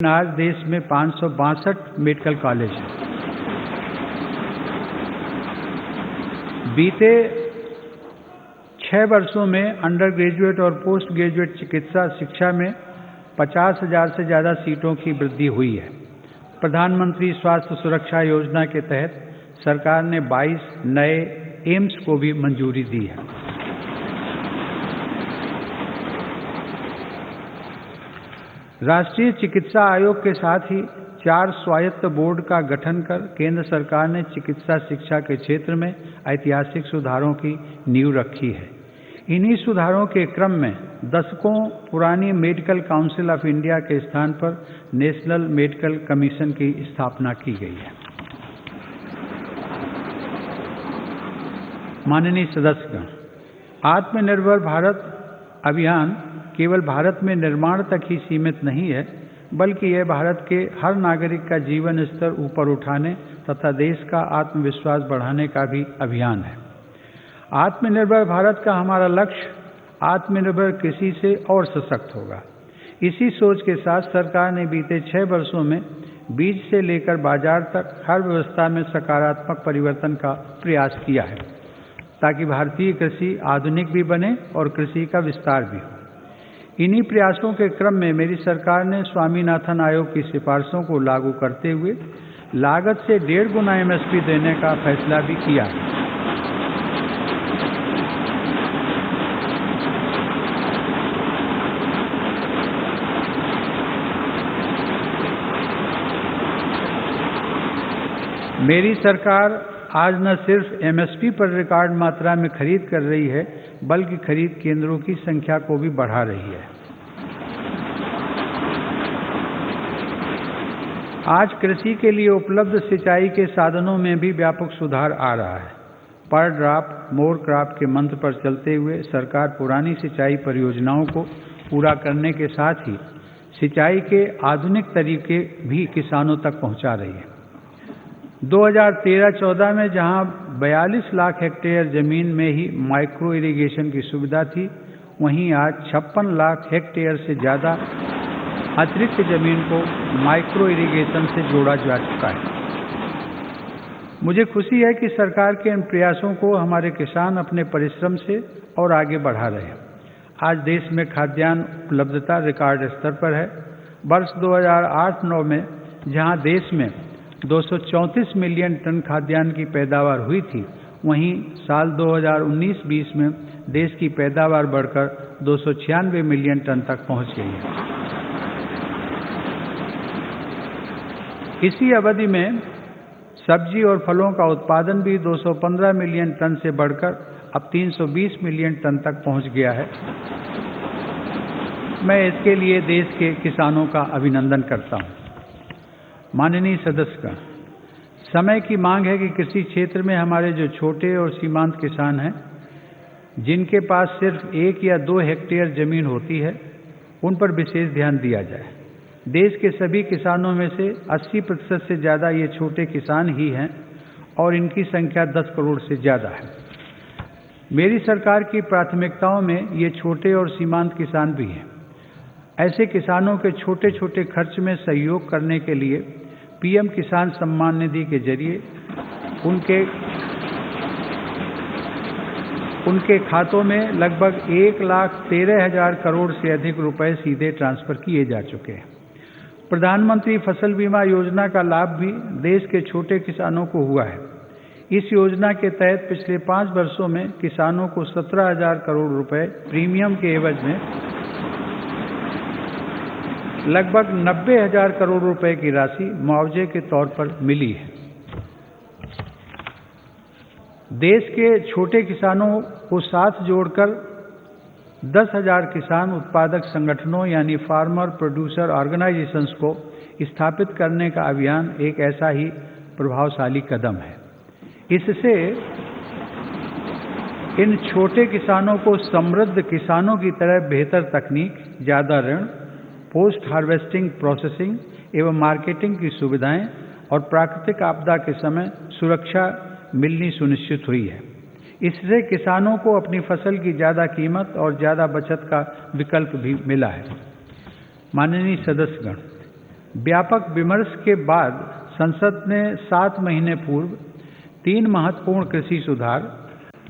आज देश में 562 मेडिकल कॉलेज हैं। बीते 6 वर्षों में अंडर ग्रेजुएट और पोस्ट ग्रेजुएट चिकित्सा शिक्षा में 50,000 से ज़्यादा सीटों की वृद्धि हुई है। प्रधानमंत्री स्वास्थ्य सुरक्षा योजना के तहत सरकार ने 22 नए एम्स को भी मंजूरी दी है। राष्ट्रीय चिकित्सा आयोग के साथ ही 4 स्वायत्त बोर्ड का गठन कर केंद्र सरकार ने चिकित्सा शिक्षा के क्षेत्र में ऐतिहासिक सुधारों की नींव रखी है। इन्हीं सुधारों के क्रम में दशकों पुरानी मेडिकल काउंसिल ऑफ इंडिया के स्थान पर नेशनल मेडिकल कमीशन की स्थापना की गई है। माननीय सदस्यगण, आत्मनिर्भर भारत अभियान केवल भारत में निर्माण तक ही सीमित नहीं है, बल्कि यह भारत के हर नागरिक का जीवन स्तर ऊपर उठाने तथा देश का आत्मविश्वास बढ़ाने का भी अभियान है। आत्मनिर्भर भारत का हमारा लक्ष्य आत्मनिर्भर कृषि से और सशक्त होगा। इसी सोच के साथ सरकार ने बीते 6 वर्षों में बीज से लेकर बाजार तक हर व्यवस्था में सकारात्मक परिवर्तन का प्रयास किया है, ताकि भारतीय कृषि आधुनिक भी बने और कृषि का विस्तार भी हो। इन्हीं प्रयासों के क्रम में मेरी सरकार ने स्वामीनाथन आयोग की सिफारिशों को लागू करते हुए लागत से 1.5 गुना MSP देने का फैसला भी किया है। मेरी सरकार आज न सिर्फ MSP पर रिकॉर्ड मात्रा में खरीद कर रही है, बल्कि खरीद केंद्रों की संख्या को भी बढ़ा रही है। आज कृषि के लिए उपलब्ध सिंचाई के साधनों में भी व्यापक सुधार आ रहा है। पर ड्रॉप मोर क्रॉप के मंत्र पर चलते हुए सरकार पुरानी सिंचाई परियोजनाओं को पूरा करने के साथ ही सिंचाई के आधुनिक तरीके भी किसानों तक पहुंचा रही है। 2013-14 में जहां 42 लाख हेक्टेयर जमीन में ही माइक्रो इरिगेशन की सुविधा थी, वहीं आज 56 लाख हेक्टेयर से ज़्यादा अतिरिक्त जमीन को माइक्रो इरिगेशन से जोड़ा जा चुका है। मुझे खुशी है कि सरकार के इन प्रयासों को हमारे किसान अपने परिश्रम से और आगे बढ़ा रहे हैं। आज देश में खाद्यान्न उपलब्धता रिकॉर्ड स्तर पर है। वर्ष 2008-9 में जहां देश में 234 मिलियन टन खाद्यान्न की पैदावार हुई थी, वहीं साल 2019-20 में देश की पैदावार बढ़कर 296 मिलियन टन तक पहुंच गई है। इसी अवधि में सब्जी और फलों का उत्पादन भी 215 मिलियन टन से बढ़कर अब 320 मिलियन टन तक पहुंच गया है। मैं इसके लिए देश के किसानों का अभिनंदन करता हूं। माननीय सदस्यगण, समय की मांग है कि कृषि क्षेत्र में हमारे जो छोटे और सीमांत किसान हैं, जिनके पास सिर्फ 1 या 2 हेक्टेयर जमीन होती है, उन पर विशेष ध्यान दिया जाए। देश के सभी किसानों में से 80% से ज़्यादा ये छोटे किसान ही हैं और इनकी संख्या 10 करोड़ से ज़्यादा है। मेरी सरकार की प्राथमिकताओं में ये छोटे और सीमांत किसान भी हैं। ऐसे किसानों के छोटे छोटे खर्च में सहयोग करने के लिए PM किसान सम्मान निधि के जरिए उनके खातों में लगभग 1,13,000 करोड़ से अधिक रुपए सीधे ट्रांसफर किए जा चुके हैं। प्रधानमंत्री फसल बीमा योजना का लाभ भी देश के छोटे किसानों को हुआ है। इस योजना के तहत पिछले 5 वर्षों में किसानों को 17,000 करोड़ रुपए प्रीमियम के एवज में लगभग 90,000 करोड़ रुपए की राशि मुआवजे के तौर पर मिली है। देश के छोटे किसानों को साथ जोड़कर 10,000 किसान उत्पादक संगठनों यानी फार्मर प्रोड्यूसर ऑर्गेनाइजेशंस को स्थापित करने का अभियान एक ऐसा ही प्रभावशाली कदम है। इससे इन छोटे किसानों को समृद्ध किसानों की तरह बेहतर तकनीक, ज़्यादा ऋण, पोस्ट हार्वेस्टिंग प्रोसेसिंग एवं मार्केटिंग की सुविधाएं और प्राकृतिक आपदा के समय सुरक्षा मिलनी सुनिश्चित हुई है। इससे किसानों को अपनी फसल की ज़्यादा कीमत और ज़्यादा बचत का विकल्प भी मिला है। माननीय सदस्यगण, व्यापक विमर्श के बाद संसद ने 7 महीने पूर्व 3 महत्वपूर्ण कृषि सुधार,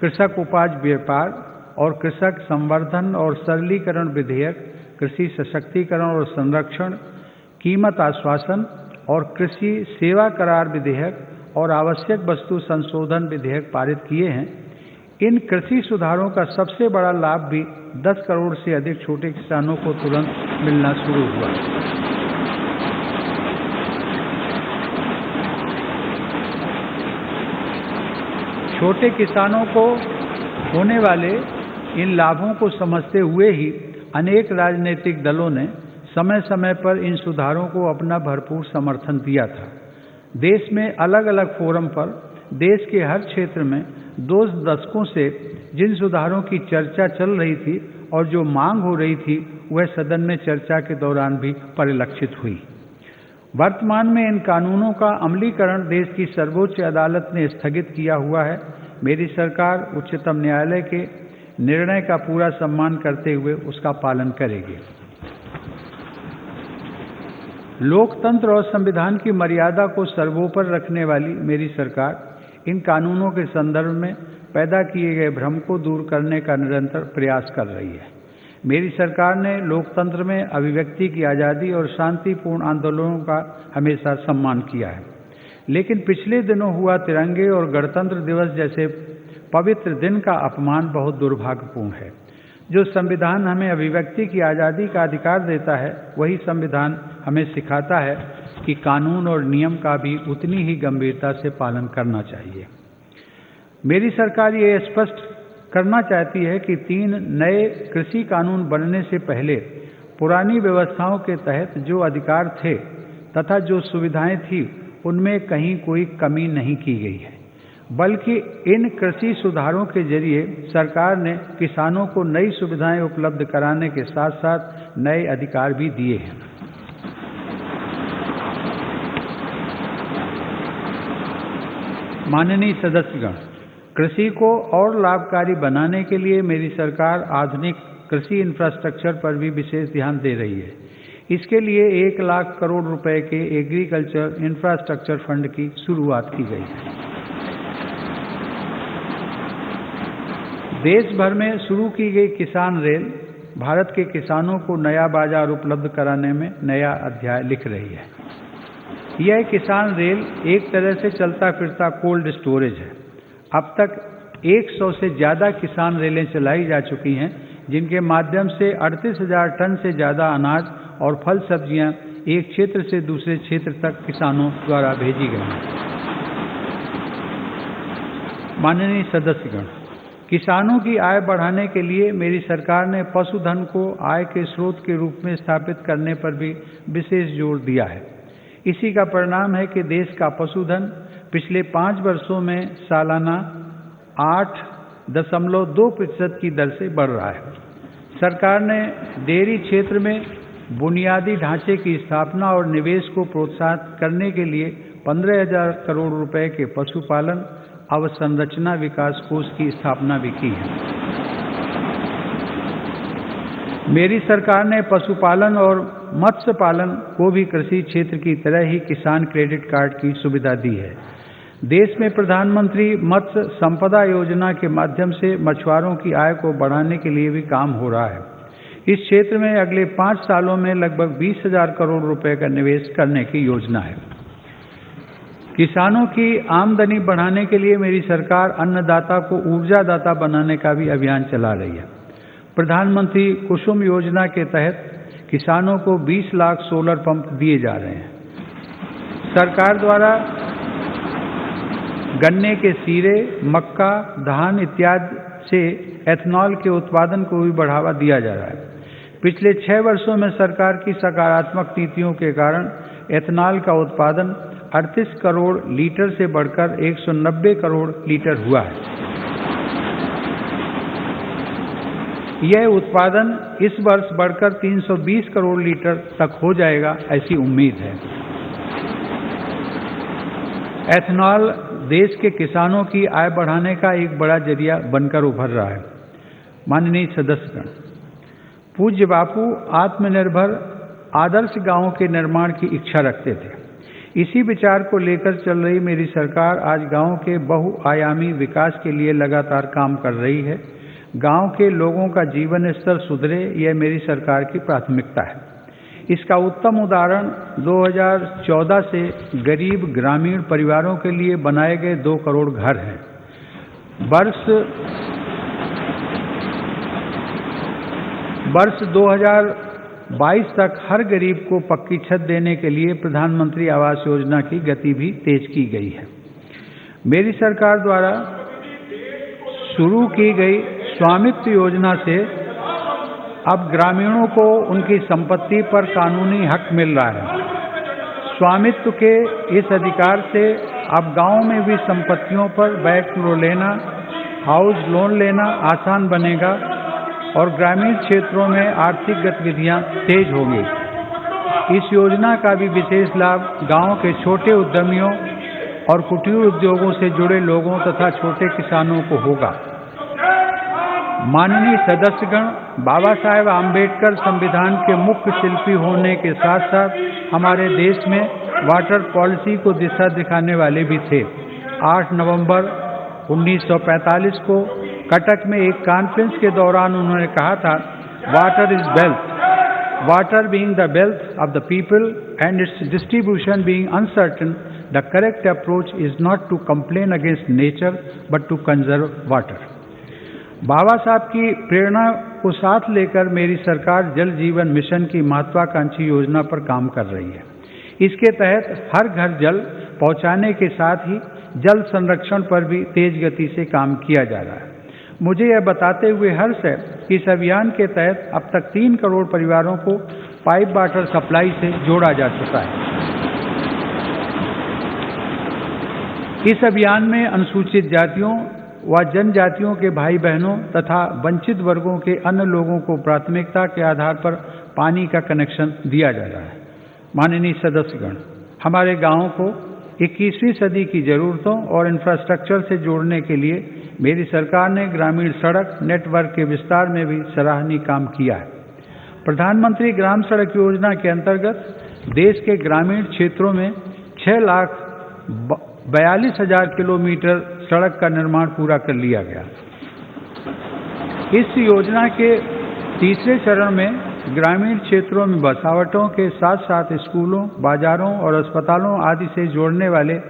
कृषक उपज व्यापार और कृषक संवर्धन और सरलीकरण विधेयक, कृषि सशक्तिकरण और संरक्षण, कीमत आश्वासन और कृषि सेवा करार विधेयक और आवश्यक वस्तु संशोधन विधेयक पारित किए हैं। इन कृषि सुधारों का सबसे बड़ा लाभ भी 10 करोड़ से अधिक छोटे किसानों को तुरंत मिलना शुरू हुआ। छोटे किसानों को होने वाले इन लाभों को समझते हुए ही अनेक राजनीतिक दलों ने समय समय पर इन सुधारों को अपना भरपूर समर्थन दिया था। देश में अलग अलग फोरम पर देश के हर क्षेत्र में 2 दशकों से जिन सुधारों की चर्चा चल रही थी और जो मांग हो रही थी, वह सदन में चर्चा के दौरान भी परिलक्षित हुई। वर्तमान में इन कानूनों का अमलीकरण देश की सर्वोच्च अदालत ने स्थगित किया हुआ है। मेरी सरकार उच्चतम न्यायालय के निर्णय का पूरा सम्मान करते हुए उसका पालन करेगी। लोकतंत्र और संविधान की मर्यादा को सर्वोपरि रखने वाली मेरी सरकार इन कानूनों के संदर्भ में पैदा किए गए भ्रम को दूर करने का निरंतर प्रयास कर रही है। मेरी सरकार ने लोकतंत्र में अभिव्यक्ति की आज़ादी और शांतिपूर्ण आंदोलनों का हमेशा सम्मान किया है, लेकिन पिछले दिनों हुआ तिरंगे और गणतंत्र दिवस जैसे पवित्र दिन का अपमान बहुत दुर्भाग्यपूर्ण है। जो संविधान हमें अभिव्यक्ति की आज़ादी का अधिकार देता है, वही संविधान हमें सिखाता है कि कानून और नियम का भी उतनी ही गंभीरता से पालन करना चाहिए। मेरी सरकार ये स्पष्ट करना चाहती है कि 3 नए कृषि कानून बनने से पहले पुरानी व्यवस्थाओं के तहत जो अधिकार थे तथा जो सुविधाएं थी, उनमें कहीं कोई कमी नहीं की गई है, बल्कि इन कृषि सुधारों के जरिए सरकार ने किसानों को नई सुविधाएं उपलब्ध कराने के साथ साथ नए अधिकार भी दिए हैं। माननीय सदस्यगण, कृषि को और लाभकारी बनाने के लिए मेरी सरकार आधुनिक कृषि इंफ्रास्ट्रक्चर पर भी विशेष ध्यान दे रही है। इसके लिए 1 लाख करोड़ रुपए के एग्रीकल्चर इंफ्रास्ट्रक्चर फंड की शुरुआत की गई है। देश भर में शुरू की गई किसान रेल भारत के किसानों को नया बाजार उपलब्ध कराने में नया अध्याय लिख रही है। यह किसान रेल एक तरह से चलता फिरता कोल्ड स्टोरेज है। अब तक 100 से ज़्यादा किसान रेलें चलाई जा चुकी हैं, जिनके माध्यम से 38,000 टन से ज़्यादा अनाज और फल सब्जियां एक क्षेत्र से दूसरे क्षेत्र तक किसानों द्वारा भेजी गई हैं। माननीय सदस्यगण, किसानों की आय बढ़ाने के लिए मेरी सरकार ने पशुधन को आय के स्रोत के रूप में स्थापित करने पर भी विशेष जोर दिया है। इसी का परिणाम है कि देश का पशुधन पिछले 5 वर्षों में सालाना 8.2% की दर से बढ़ रहा है। सरकार ने डेयरी क्षेत्र में बुनियादी ढांचे की स्थापना और निवेश को प्रोत्साहित करने के लिए 15,000 करोड़ रुपए के पशुपालन अवसंरचना विकास कोष की स्थापना भी की है। मेरी सरकार ने पशुपालन और मत्स्य पालन को भी कृषि क्षेत्र की तरह ही किसान क्रेडिट कार्ड की सुविधा दी है। देश में प्रधानमंत्री मत्स्य संपदा योजना के माध्यम से मछुआरों की आय को बढ़ाने के लिए भी काम हो रहा है। इस क्षेत्र में अगले 5 सालों में लगभग 20,000 करोड़ रुपए का निवेश करने की योजना है। किसानों की आमदनी बढ़ाने के लिए मेरी सरकार अन्नदाता को ऊर्जादाता बनाने का भी अभियान चला रही है। प्रधानमंत्री कुसुम योजना के तहत किसानों को 20 लाख सोलर पंप दिए जा रहे हैं। सरकार द्वारा गन्ने के सीरे, मक्का, धान इत्यादि से एथनॉल के उत्पादन को भी बढ़ावा दिया जा रहा है। पिछले 6 वर्षों में सरकार की सकारात्मक नीतियों के कारण एथनॉल का उत्पादन 38 करोड़ लीटर से बढ़कर 190 करोड़ लीटर हुआ है। यह उत्पादन इस वर्ष बढ़कर 320 करोड़ लीटर तक हो जाएगा, ऐसी उम्मीद है। एथनॉल देश के किसानों की आय बढ़ाने का एक बड़ा जरिया बनकर उभर रहा है। माननीय सदस्यगण, पूज्य बापू आत्मनिर्भर आदर्श गांव के निर्माण की इच्छा रखते थे। इसी विचार को लेकर चल रही मेरी सरकार आज गांव के बहुआयामी विकास के लिए लगातार काम कर रही है। गांव के लोगों का जीवन स्तर सुधरे, यह मेरी सरकार की प्राथमिकता है। इसका उत्तम उदाहरण 2014 से गरीब ग्रामीण परिवारों के लिए बनाए गए 2 करोड़ घर हैं। वर्ष 2022 तक हर गरीब को पक्की छत देने के लिए प्रधानमंत्री आवास योजना की गति भी तेज की गई है। मेरी सरकार द्वारा शुरू की गई स्वामित्व योजना से अब ग्रामीणों को उनकी संपत्ति पर कानूनी हक मिल रहा है। स्वामित्व के इस अधिकार से अब गांव में भी संपत्तियों पर बैंक लोन लेना, हाउस लोन लेना आसान बनेगा और ग्रामीण क्षेत्रों में आर्थिक गतिविधियां तेज होंगी। इस योजना का भी विशेष लाभ गांव के छोटे उद्यमियों और कुटीर उद्योगों से जुड़े लोगों तथा छोटे किसानों को होगा। माननीय सदस्यगण, बाबा साहेब आम्बेडकर संविधान के मुख्य शिल्पी होने के साथ साथ हमारे देश में वाटर पॉलिसी को दिशा दिखाने वाले भी थे। 8 नवंबर 1945 को कटक में एक कॉन्फ्रेंस के दौरान उन्होंने कहा था, water is wealth, water being the wealth of the people and its distribution being uncertain, the correct approach is not to complain against nature but to conserve water. Baba Saheb की प्रेरणा को साथ लेकर मेरी सरकार जल जीवन मिशन की महत्वाकांक्षी योजना पर काम कर रही है। इसके तहत हर घर जल पहुंचाने के साथ ही जल संरक्षण पर भी तेज गति से काम किया जा रहा है। मुझे यह बताते हुए हर्ष है कि इस अभियान के तहत अब तक 3 करोड़ परिवारों को पाइप वाटर सप्लाई से जोड़ा जा चुका है। इस अभियान में अनुसूचित जातियों व जनजातियों के भाई बहनों तथा वंचित वर्गों के अन्य लोगों को प्राथमिकता के आधार पर पानी का कनेक्शन दिया जा रहा है। माननीय सदस्यगण, हमारे गांवों को 21वीं सदी की जरूरतों और इंफ्रास्ट्रक्चर से जोड़ने के लिए मेरी सरकार ने ग्रामीण सड़क नेटवर्क के विस्तार में भी सराहनीय काम किया है। प्रधानमंत्री ग्राम सड़क योजना के अंतर्गत देश के ग्रामीण क्षेत्रों में 6,42,000 किलोमीटर सड़क का निर्माण पूरा कर लिया गया। इस योजना के तीसरे चरण में ग्रामीण क्षेत्रों में बसावटों के साथ साथ स्कूलों, बाजारों और अस्पतालों आदि से जोड़ने वाले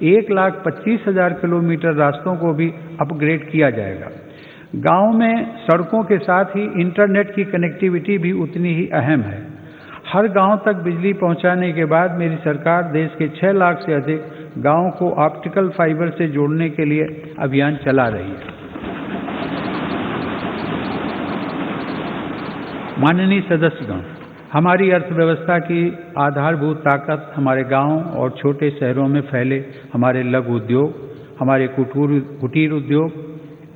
1,25,000 किलोमीटर रास्तों को भी अपग्रेड किया जाएगा। गांव में सड़कों के साथ ही इंटरनेट की कनेक्टिविटी भी उतनी ही अहम है। हर गांव तक बिजली पहुंचाने के बाद मेरी सरकार देश के 6 लाख से अधिक गांवों को ऑप्टिकल फाइबर से जोड़ने के लिए अभियान चला रही है। माननीय सदस्यगण, हमारी अर्थव्यवस्था की आधारभूत ताकत हमारे गांवों और छोटे शहरों में फैले हमारे लघु उद्योग, हमारे कुटीर उद्योग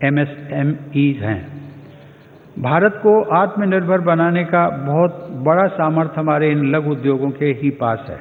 MSMEs हैं। भारत को आत्मनिर्भर बनाने का बहुत बड़ा सामर्थ्य हमारे इन लघु उद्योगों के ही पास है।